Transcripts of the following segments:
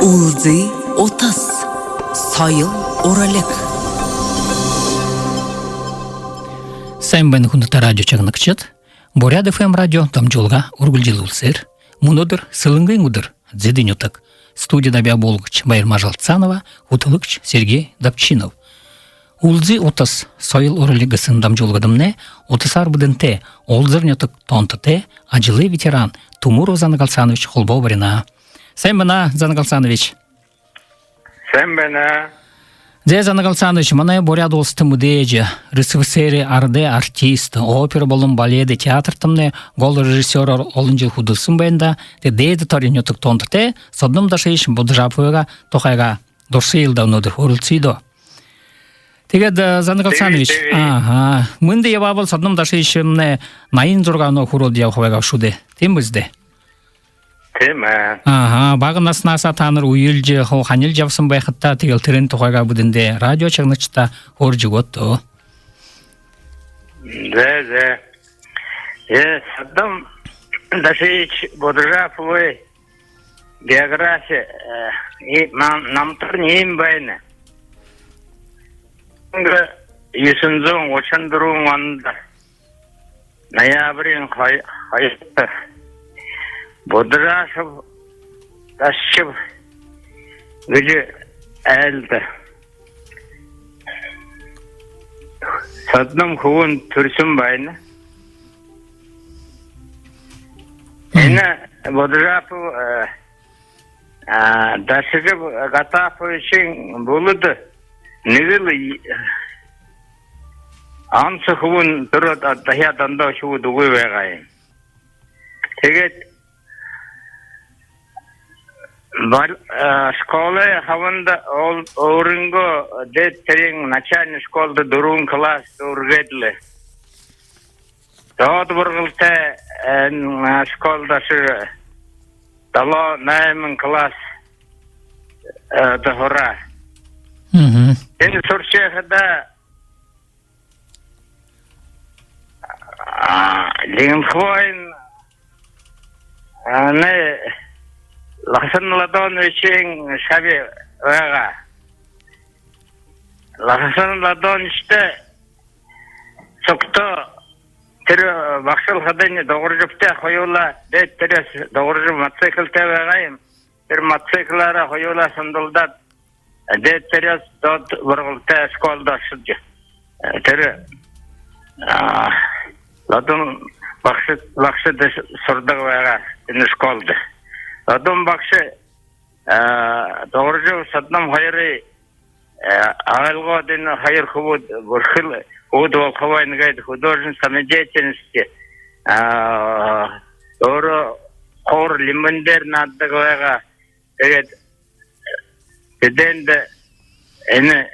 Улзы отас, сайыл оралек. Сайын бәні күндікті радио чағынықчыт. Боряд FM радио тамжолға ургулжил улсыр. Мунодыр сылыңгын удыр, дзедін отак. Студияда бия болгыч Байырма Жалцанова, хутылыкч Сергей Дапчинов. Улзы отас, сайыл оралек сын дамжолғадымне, отасар бұдынте, олзырн отак тонтыте, ажилы ветеран Тумуров Занагалсанович холбау барина. Сайын бәна, Занагалсанович. Sen bana Зе Занагалсанович, мана боряд олсты мудеже, рысвысері арде артист, опера болын баледе театр тымне, гол режиссер олынжы худылсын байында, дейді торин отак тонтыте, содным дашыш бұдыжапыға тоқайға дұрсы елда өнөдір орылцыйды. Тегед Занагалсанович, мынды ебабыл содным дашышымне найын зұрғаны хурол дия ховайға шуде, тем бізде? Tema. Бағын аснаса таныр уйылжы, ханил жавсын байқытта тегел тірін тұқайға бұдынде радио чағнычта оржы көтті. Да. Саддам Дашевич Бодужаповой география намтыр нейін байны. Есінзон очындыруын анында. Ноябрин хайытты. Бодырашев, Дашев, gücü elde. Sadnam huvun türsün bayını. Yine Bodırapov, Daşıcı Gatapov için buludu. Nigil ansı huvun türü dahiyadan şu dugu vegayım. Teget школы хаванда орынго деттерин начальный школда дурун класс ургедле. Тот бургылта школда шы дало наймен класс дохора. Эн сурчехда Линхвайн не Лахсан Ладонович'in şabi öğe. Лахсан Ладонович'te çoktu teri bakşıl kadını doğrucupta koyula det teri doğrucup motosikletle öğeyim. Bir motosiklara koyula sandalda det teri dot vurgulta şkolda şıcı. Teri Ладон bakşı da sordu öğe in şkolda. Adam bakşı doğrucu Saddam hayırı ağılga den hayır huvud burkhil huvud ol khavayın gaydı hudorjun samediyetinisti doğru kor limander nadda goyaga evet de eni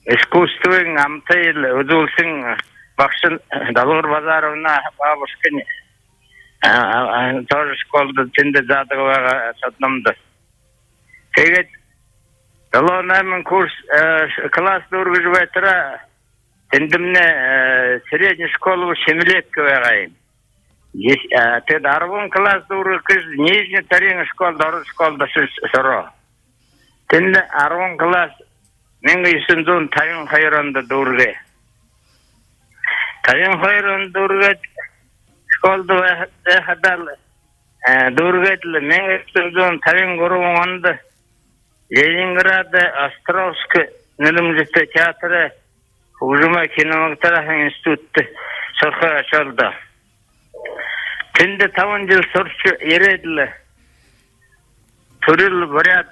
искусствын амтayl udulsun bakşın dalur bazarovna babushkini тоже школда тенде задыгыга сатнамды. Тегет далонамын курс класс дургыжып айтыра тендимне средний школу Шемелетке вагайым. Тед арвун класс дургыж нижний тарин школда соро. Тенде арвун класс менге исинзон тайын хайранда дурге. Тайын хайранда дурге школда хадал дургетле мен тавин горуманды Ленинград Островский нелимжите театры Ужума кинематография институты сорха açıldı. Тенде 10 жыл сорчу ередиле. Турил боряд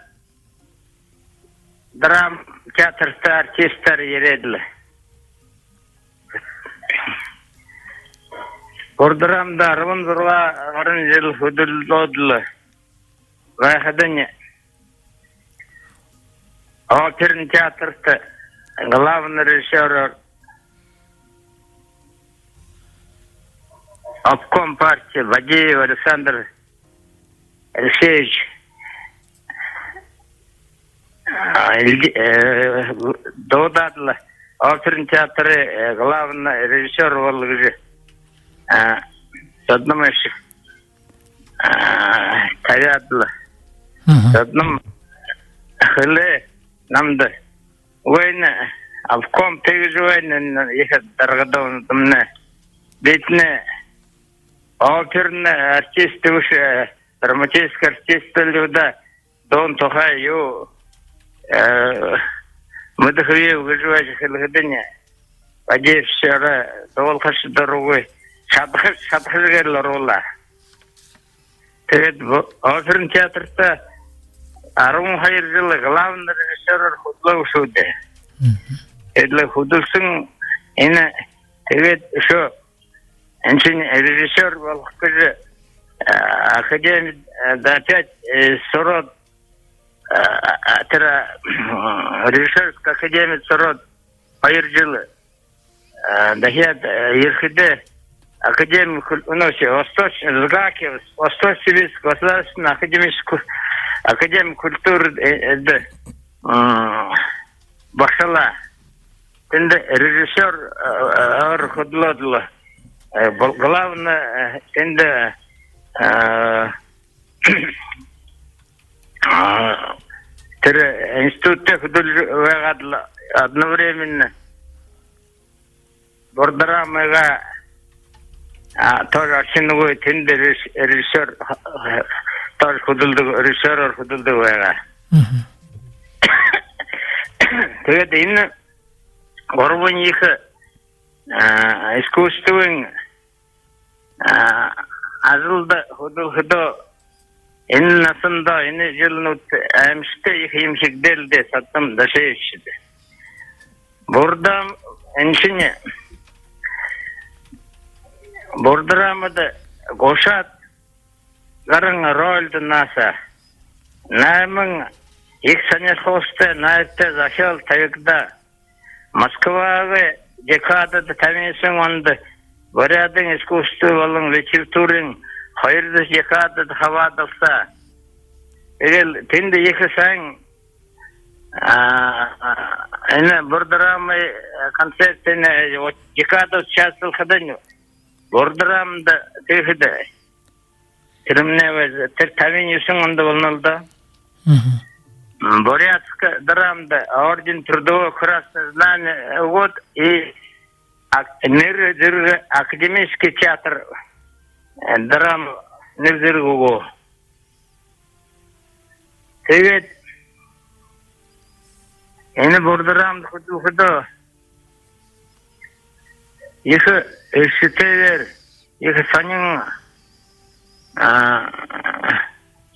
драм театрда артисттер ередиле. Orduramda arvın zırla varın jıl hudulodlu. Vahadanya. Operin teatrda главный режиссер обком партии Вадеев Александр Алексеевич Додадлы. Оперин театры главный режиссер болугу. Sadnamaş Kayadlı Одном хле намда. Война обком переживания их дорогодон мне. Битне оперные артисты уже драматические артисты люди дон тухаю мы дохуя выживающих людям. Надеюсь, что долго дорогой шатхыргал рола. Тэгээд оперный театрта 12 жыл главный режиссер худлау шуде. Эдле худулсын эне тэгээд шо энчин режиссер болгож академик да 5 сород тера режиссерская академия сород 2 жыл дахият ерхиде академик уноси Восточный государственный академия культуры башала. Тенде режиссер худлодла. Главное тенде институт художественного одновременно Бордрамага тоже архивный тенде режиссер тоже режиссер художественного. Тэгээд энэ горвын их искусствын азылда худалдоо энэ насында энэ жылнууд амжтай их юмшигдэлдэ сатам дашээшд. Burada эншине Бордрамада гошат гаран ролд наса найман их саняхосте найте захел тагда Москвага декада тамисэн онд вариадын искусство болон литературын 2 декадад хаваадалса. Тэгэл тэнд их сан энэ Бордрамы концертын декадад участвовал Бордрамда тэхэд тэрмнэвэ тэр 59 онд болнолда. Бурятск драмда орден трудового красного знамя вот и академический театр драм Нирзыргугу. Тэгээд энэ Бордрамд худо их эшитер их санин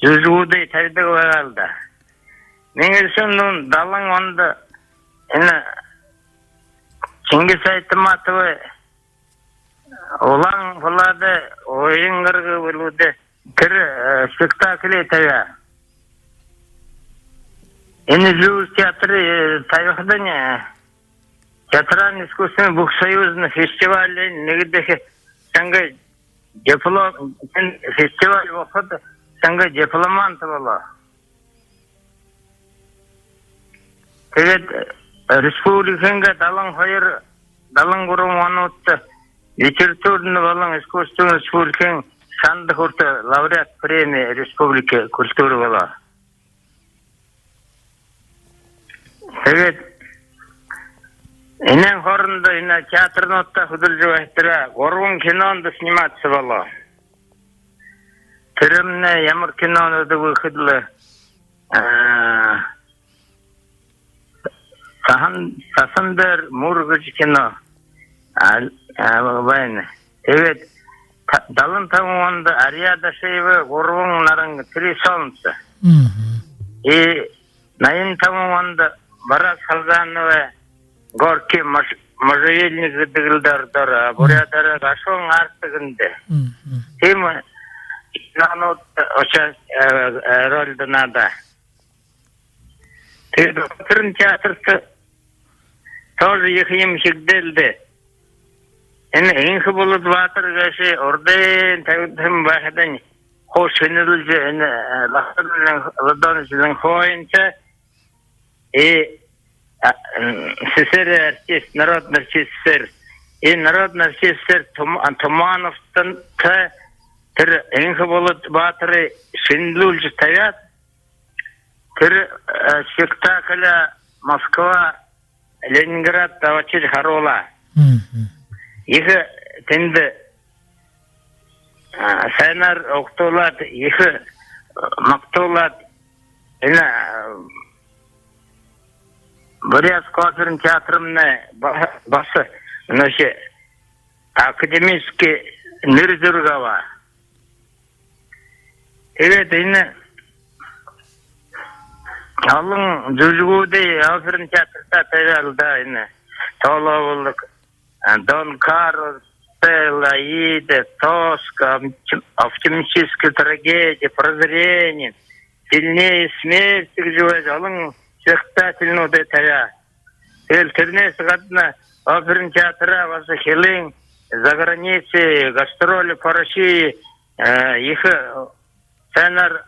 жүзгүдэй тардаг байгалда. Меңерсөннүн далың онда эне Чингис Айтматовы улан фулады ойынгыргы болуды кір спектаклі тая. Эне жыл театры таяхдыне театральный искусственный буксоюзный фестиваль негдехе саңга диплом фестиваль вақыт саңга дипломанты бола. Тэгээд республиканга далан хайр далан гурам анутта литературный болон искусственный республикан санды хурта лауреат премия республики культуры бола. Тэгээд энен хорында эне театрнотта художественный горвун кинонд сниматься бола. Тэрэмне ямар кинонд выходлы Сасандер Мургыч кино. Вайна. Evet. Dalın tamamında Арияда Шеева горвун нарың 3 солнца. И наин тамамында Барак Халганова Горки можжевельник дегилдар бурятары гашон артыгынды. Тем нанот рольды надо. Театрын театрты тоже их емшигделді. Ең болып батыр кәші орден тәуітім бақыдан хош фенерлі лақырын хойынша СССР артист, народный артист, и народный артист Тумановтан ең болып батыры шынлыл жытавят тир спектакля Москва, Ленинград, Тавачир Харола. Ихе тенде сайнар октолат, ихе мактолат. Бурятск оперный театрымны басы, ноше академический Нырзыргава. Evet, yine alın düzgüde operın teatrda tayarılda yine Tolovuluk, Don Carlos, Стелла, Ида, Тоска, автоматическая трагедия, прозрение, сильнее смерть, алын спектакльну де тая. Тернес гадна оперын театра васы хелин за границей, гастроли по России, их сценар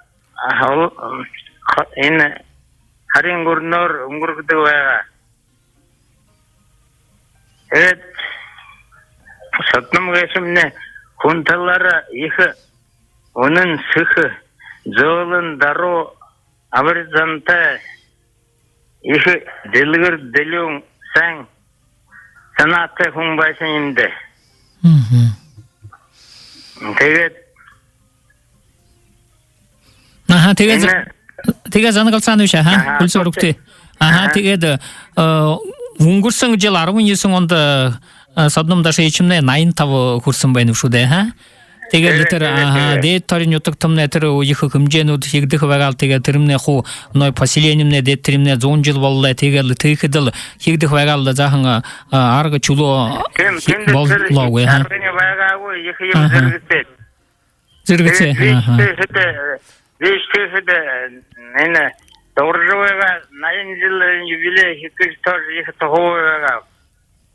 Харин Гурнор Унгургдуэга. Evet, satnım geçimne kuntalara их onun sıkı zolun daro avrizanta их delgir delung sen sanatı humbaysın indi. Evet. Aha, тэгээ занагал сануша ха 불소룩티. Aha, тэгээ 웅구성 질 арвын есің онда саднымдашы ечімне найын тавы курсын байны шуде ха. Тэгээ литер дет торин ютук тымне тер уйхы кымженуд хигдих вагал тэгээ тирмне ху ной поселениемне дет тирмне 10 жыл болла тэгээ тыйхыдыл хигдих вагал да захын аргы чуло боллауы ха. Зыргыце. Нene Торжевega найнжил юбилей хикиш тоже их тоговega.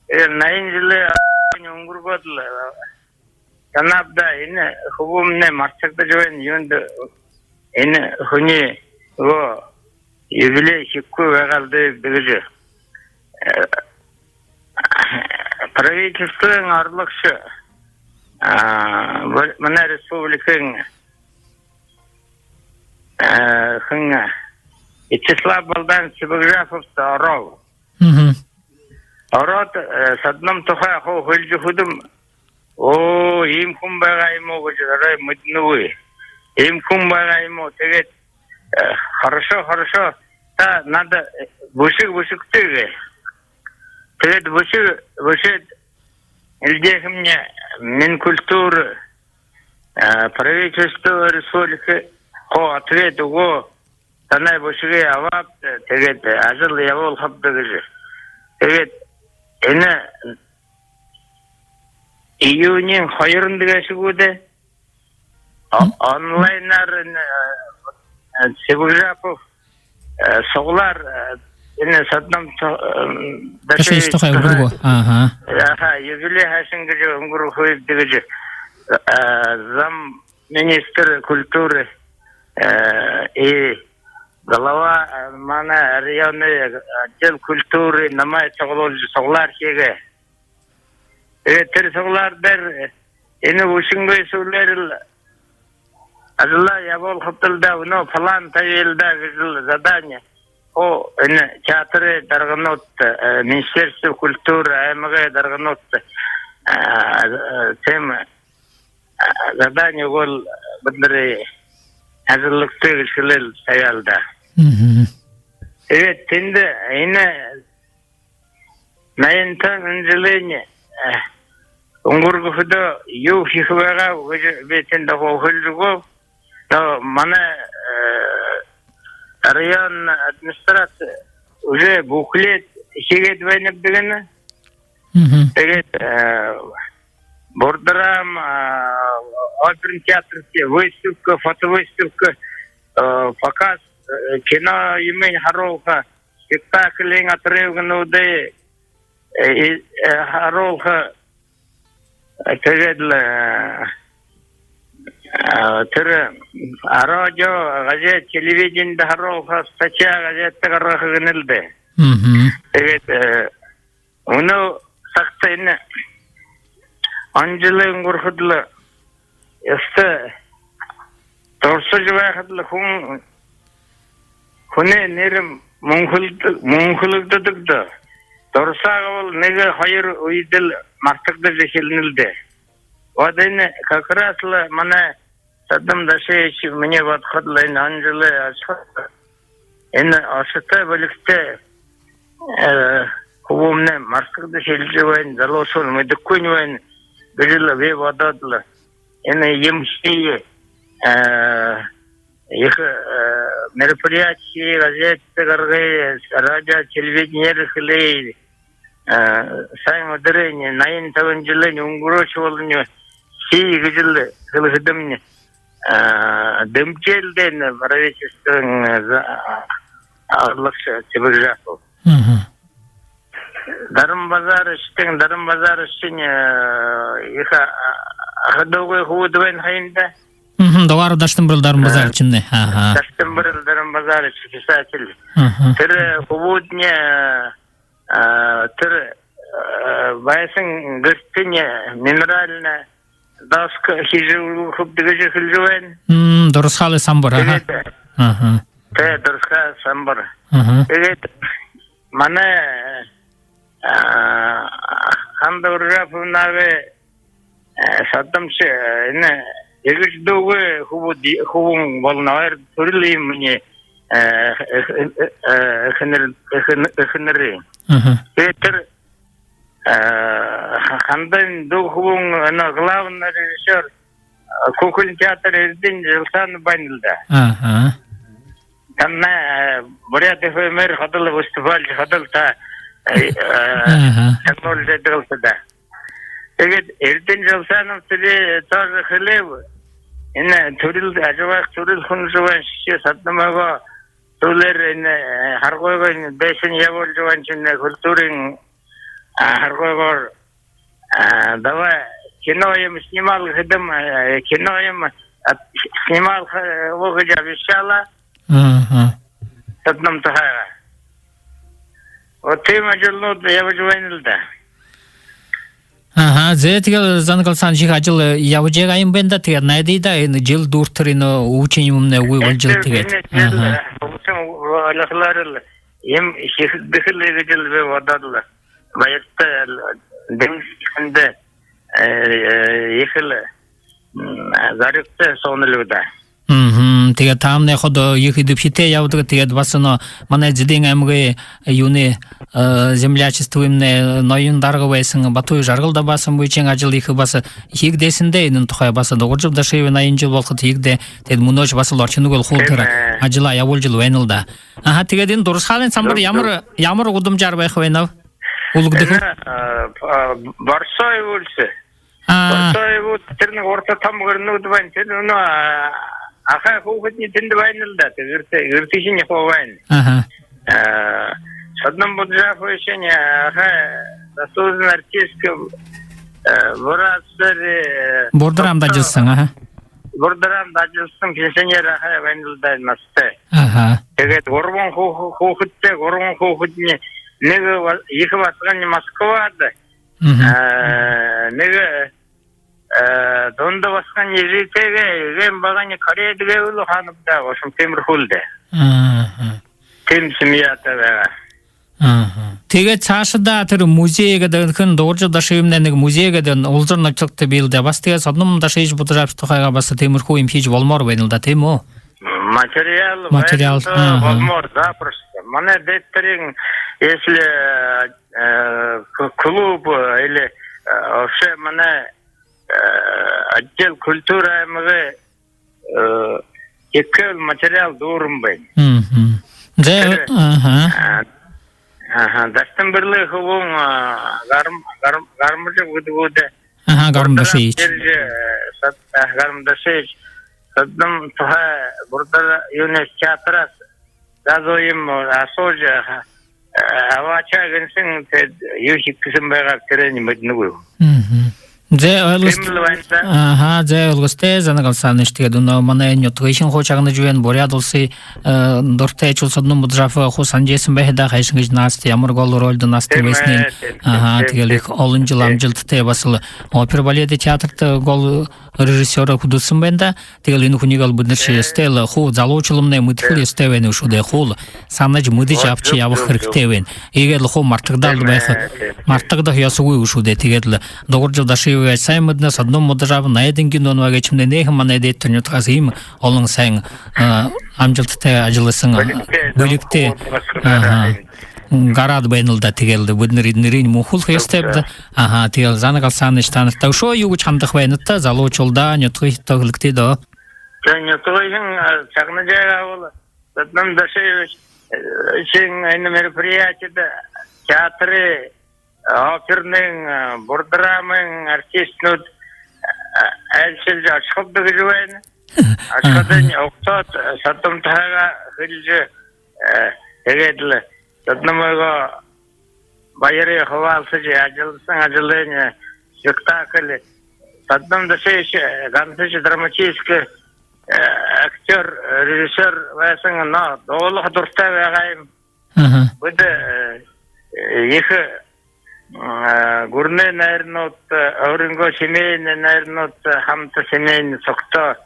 Найнжил унгурготл канабда ине хубумне марчакта жовен юнд ине хуни го юбилей хикку вегалды бигже. Правительствоның арлыкшы мына республиканың хынга Вячеслав Балдан Сибаграфовцы орол. Орот садном тухай хо хөлжі худым. О, им кум багайму гожарай муднуй. Им кум багайму тегет хорошо. Та надо бушик тыгы. Тегет бушик илдех мне Минкультуры правительство республики О, ответ уго танай бушиге авап тегет ажыл явол хабдыгы. Тегет эне июнин хайрындыга шигуде онлайнар Сибаграфов соглар эне саднам дашеш тохай урго. Ага. Юбилей хашингы унгуру хойдыгы. Зам министр культуры и глава мана районный отдел культуры намай соглар хеге. Тер соглар бер эне ушингой сөйлер Алла явол хатылда уно план тайылда задание. О эне театры дарганот министерство культуры аймага дарганот тема задание гол бандыры hazırlıkta ilişkiler sayalda. Evet, şimdi yine nayıntan önceliğini Ungurgufuda yuh yıkıvaga betinde hoğulcuğu bana rayon administrasyon уже буклет şeget veynip digini evet Бордрам, оперный театр, выставка, фотовыставка, показ, кино имени Харолха, спектакль отрывганный, Харолха, радио, газет, телевидение, Харолха, статья, газета, Харолха, уну сақтайны, Анжелы унгурхыдлы, есті торсы жывайхыдлы Hune nerim mumkulukdudukdu. Dorsağı ol nege hayır uydil martıkda zehilinildi. O dene kakraslı mana Saddam da mene vatkadlayın anjılı aşkı. Ene aşıta birlikte hubumne martıkda zehilinildi. Zalosul medikkunuyun birille ve vadadlı. Ene yemşiyi их мероприятия, газеты, радио, телевидение, рыхлей, сами дырыни, наин таванжилыни, унгурочевалыни, сей гыжилы, хылыхыдымни, дымчелден правительствен аллахша тибыржапыл. Дарым базар için их ахадовый худвен хайында. Doğru daştın bırıldarım bazar içinde. Daştın bırıldarım bazar için pисатель. Tır hubudne tır bayasın gırtine mineralne daşkı hijil hubdigıcı hılcıven. Doğrusu halı sambur. Evet. Doğrusu halı sambur. Evet. Mana hamda urrafına ve saddamşı ne Eğer doğu hubun balınağır türlüyüm mene hınırı. Peter handan doğu hubun ana glavna rejissör Kukul Teatr Erdin Yılsan banilda. Tanna buraya defemer hadal vestfal hadal ta sanol dedilsa da. Evet Erdin Yılsan'ın tiri tar khalev ene turil ajavak turil khunjuvan şişe satnamaga tuler ene hargoyga beşin yavol juvan çinne kulturin hargoygor dava kinoyum snimal hidam kinoyum snimal vogaja inşallah satnam taha o tema julno yavjuvanilda. Зетгел зангалсан жигажыл явжегайым бенда тер найдыда жыл дуртырыны ученимне уйвалжыл тегет. Алахларыл ем шехдихлеге жыл ве вададла. Баятта демсинде ехил зарыкта сонылыда. Тэгээ таамне ход ехидып шите явдыгы тэгээд басыно манай жидин аймагы юуны землячествуемне ноюн даргыбайсың батуй жаргылда басым буйчен ажыл ихи басы хигдесинде инин тухай басы догуржуп да шейве найынжыл болхут хигде тед муноч басыл орчынугыл холтыра ажыла яволжыл венилда. Тегедин дурус халын самбыр ямыр удум жарбай хвенав улугдыгы Барсой өлсі. Барсой өлсі тернің орта там ғырнуды байн тернің Аха хухотни тенде вайнилда, гыртишине ховайн. С одним буджафу решение, аха, заслуженный артист, вырастер... Бордырам дажылсың, аха. Бордырам дажылсың, пенсионер, аха, вайнилда масты. Тегет, горбон хухотне, неге, ехы басыған Москвада, неге, Donda baskan yezitege, gem bagani kareyedege ulu hanımda, oşum temir hulde. Tem simiyata vega. Теге чашыда тыр музейге дын доржу дашыйымнен музейге дын олжырны чыкты билде. Бас теге садным дашыйж бутырап тухайга басы темир хуим хич болмор венилда, тему? Материал болмор, запросто. Мане деттерин, если клуб или вообще мане отдел культуры мге екел материал дурым бен. Дастан бірлі хубун гармыжы выдвуды. Гармдашыйч. Гармдашыйч. Саддым туха burada юнес театрас газоим асожа авача генсин тед юхик кысым байга терени мэднугу. Зе олгосте занагалсан иштиге дуно мана ньотгышин хочагны жуен борядылсы дорте чулсадны муджафы хусан жесин бехда хайшыгыж насты ямар гол ролды насты веснин тигелик олынжыл амжыл тте басылы опера балети театрда гол режиссера худусын бенда тегел ин хунигал буднерше стел ху залоочулумне мытхил стевен ушуде хул санаж мыды жапчы ябы хырктевен егер ху мартыгдал байхы мартыгда ясугу ушуде тегел догоржо дашыга саймыдна садном модажабы найдын кинон вага чимде нехим мана дейттен ютгазым олың сайын амжилтты ажылысың бөлікте гарад байнылда тегелді буднерин мухул хестебді тегел занагал саныш таныктау шо югу чамдық байнытта залоочулда нютгы хиттоглыкте до нютгыйын чагны жайга болу затнам дашыевич айны мероприятияда театры оперның бурдрамың артистнут әлшілді ашқылдығы жуайны ашқадын оқтат саттымтаға хылжы егедлі затнамыға байыры хвалсыжы ажылыны спектакль саттым дашыевич гансыжы драматический актер режиссер ваясың доғылық дұрста вағайым бұды екі гурны наверное орынго семейный наверное хамта семейный сокто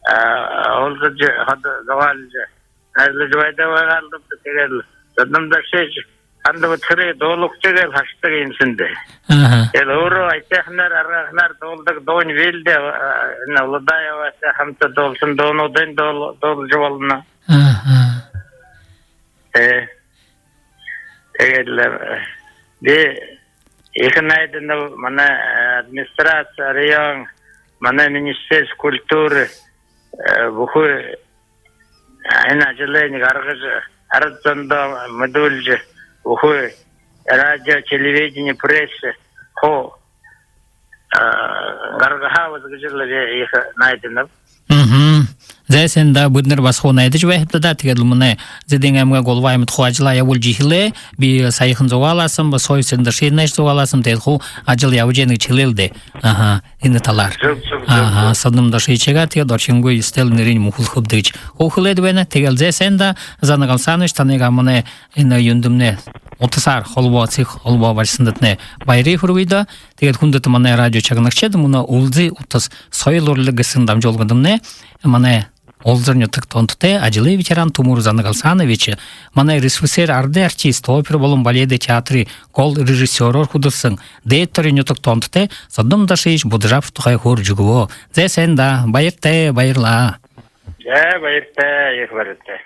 олжы хады завалжы наверное жвайда вагалды тегел заднымда шеч анда бутхыры доолук тегел хаштык инсинде ел ору айтехнар арахнар доолдык доон велде Уладаева хамта доолсын доонуден доол жывалына тегел де Ихнайден мана администрация район, мана министерство культуры, буху ина желейник арзанда модульжи, буху радио, телевидение, пресса, хо гаргахавыз гжиле их найден. Зайсен да буднер басхо найдыч вахипта да тегел мына зеденгамга голваймыт хуажла явул жихиле би сайхын зогаласым ба сойсенда шейнаш зогаласым тедху ажыл явжени чилелде ины талар саднымда шейчега теге дорчингу истел нерин мухул хубдыч хохледвена тегел зайсен да занагал саныш танега мына ины юндумне отысар холбо цих холбо барсындытне байри хурвида тегел хундыты мына радио чагнакчеді мына улзы утыс сойлорлыгысын дамжолгындымне мына Олзырню тонтуте ажилы ветеран Тумур Занагалсанович, мана режиссер арде артист, опера болон баледе театры, кол режиссерор худысын, дейториню тонтуте, саддым дашыш будыжап тухай хур жугуо. Зесен да, байырте, байырла. Байырте, их барыте.